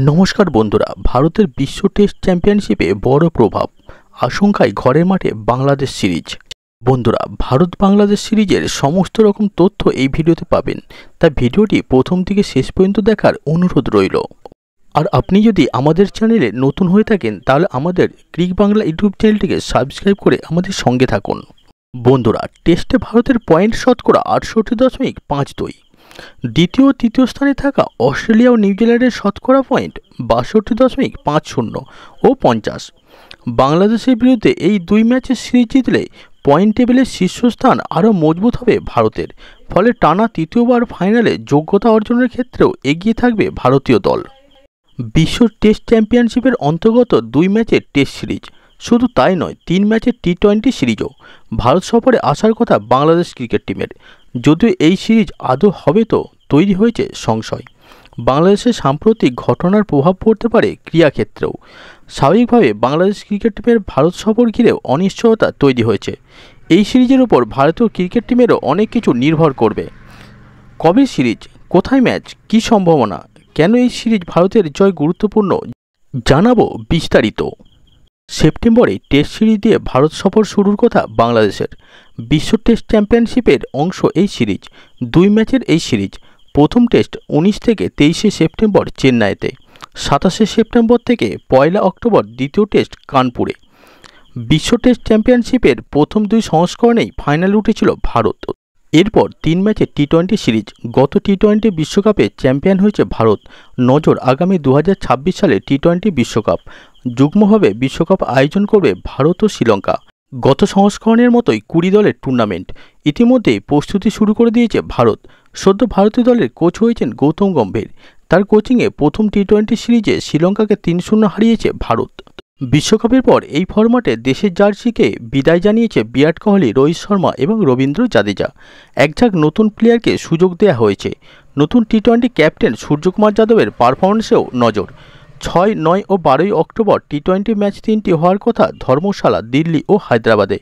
নমস্কার বন্ধুরা, ভারতের বিশ্ব টেস্ট চ্যাম্পিয়নশিপে বড় প্রভাব, আশঙ্কায় ঘরের মাঠে বাংলাদেশ সিরিজ। বন্ধুরা, ভারত বাংলাদেশ সিরিজের সমস্ত রকম তথ্য এই ভিডিওতে পাবেন, তাই ভিডিওটি প্রথম থেকে শেষ পর্যন্ত দেখার অনুরোধ রইল। আর আপনি যদি আমাদের চ্যানেলে নতুন হয়ে থাকেন তাহলে আমাদের ক্রিক বাংলা ইউটিউব চ্যানেলটিকে সাবস্ক্রাইব করে আমাদের সঙ্গে থাকুন। বন্ধুরা, টেস্টে ভারতের পয়েন্ট শতকরা 68.52। দ্বিতীয় ও তৃতীয় স্থানে থাকা অস্ট্রেলিয়া ও নিউজিল্যান্ডের শতকরা পয়েন্ট 62.50 ও 50। বাংলাদেশের বিরুদ্ধে এই দুই ম্যাচের সিরিজ জিতলে পয়েন্ট টেবিলের শীর্ষস্থান আরও মজবুত হবে ভারতের, ফলে টানা তৃতীয়বার ফাইনালে যোগ্যতা অর্জনের ক্ষেত্রেও এগিয়ে থাকবে ভারতীয় দল। বিশ্ব টেস্ট চ্যাম্পিয়নশিপের অন্তর্গত দুই ম্যাচের টেস্ট সিরিজ, শুধু তাই নয়, 3 ম্যাচের টি-20 সিরিজও ভারত সফরে আসার কথা বাংলাদেশ ক্রিকেট টিমের। যদিও এই সিরিজ আদৌ হবে তো তৈরি হয়েছে সংশয়। বাংলাদেশের সাম্প্রতিক ঘটনার প্রভাব পড়তে পারে ক্রীড়াক্ষেত্রেও। স্বাভাবিকভাবে বাংলাদেশ ক্রিকেট টিমের ভারত সফর ঘিরেও অনিশ্চয়তা তৈরি হয়েছে। এই সিরিজের উপর ভারতীয় ক্রিকেট টিমেরও অনেক কিছু নির্ভর করবে। কবে সিরিজ, কোথায় ম্যাচ, কী সম্ভাবনা, কেন এই সিরিজ ভারতের জয় গুরুত্বপূর্ণ, জানাবো বিস্তারিত। সেপ্টেম্বরে টেস্ট সিরিজ দিয়ে ভারত সফর শুরুর কথা বাংলাদেশের। বিশ্ব টেস্ট চ্যাম্পিয়নশিপের অংশ এই সিরিজ। দুই ম্যাচের এই সিরিজ। প্রথম টেস্ট 19 থেকে 23 সেপ্টেম্বর চেন্নাইতে, 27 সেপ্টেম্বর থেকে 1 অক্টোবর দ্বিতীয় টেস্ট কানপুরে। বিশ্ব টেস্ট চ্যাম্পিয়নশিপের প্রথম দুই সংস্করণেই ফাইনালে উঠেছিল ভারত। এরপর 3 ম্যাচের টি-20 সিরিজ। গত টি-20 বিশ্বকাপে চ্যাম্পিয়ন হয়েছে ভারত। নজর আগামী 2026 সালে টি-20 বিশ্বকাপ। যুগ্মভাবে বিশ্বকাপ আয়োজন করবে ভারত ও শ্রীলঙ্কা। গত সংস্করণের মতোই 20 দলের টুর্নামেন্ট। ইতিমধ্যেই প্রস্তুতি শুরু করে দিয়েছে ভারত। সদ্য ভারতীয় দলের কোচ হয়েছেন গৌতম গম্ভীর। তার কোচিংয়ে প্রথম টি-20 সিরিজে শ্রীলঙ্কাকে 3-0 হারিয়েছে ভারত। বিশ্বকাপের পর এই ফরম্যাটে দেশের জার্সিকে বিদায় জানিয়েছে বিরাট কোহলি, রোহিত শর্মা এবং রবীন্দ্র জাদেজা। একঝাঁক নতুন প্লেয়ারকে সুযোগ দেওয়া হয়েছে। নতুন টি-20 ক্যাপ্টেন সূর্যকুমার যাদবের পারফরমেন্সেও নজর। 6, 9 ও 12 অক্টোবর টি-20 ম্যাচ 3টি হওয়ার কথা ধর্মশালা, দিল্লি ও হায়দ্রাবাদে।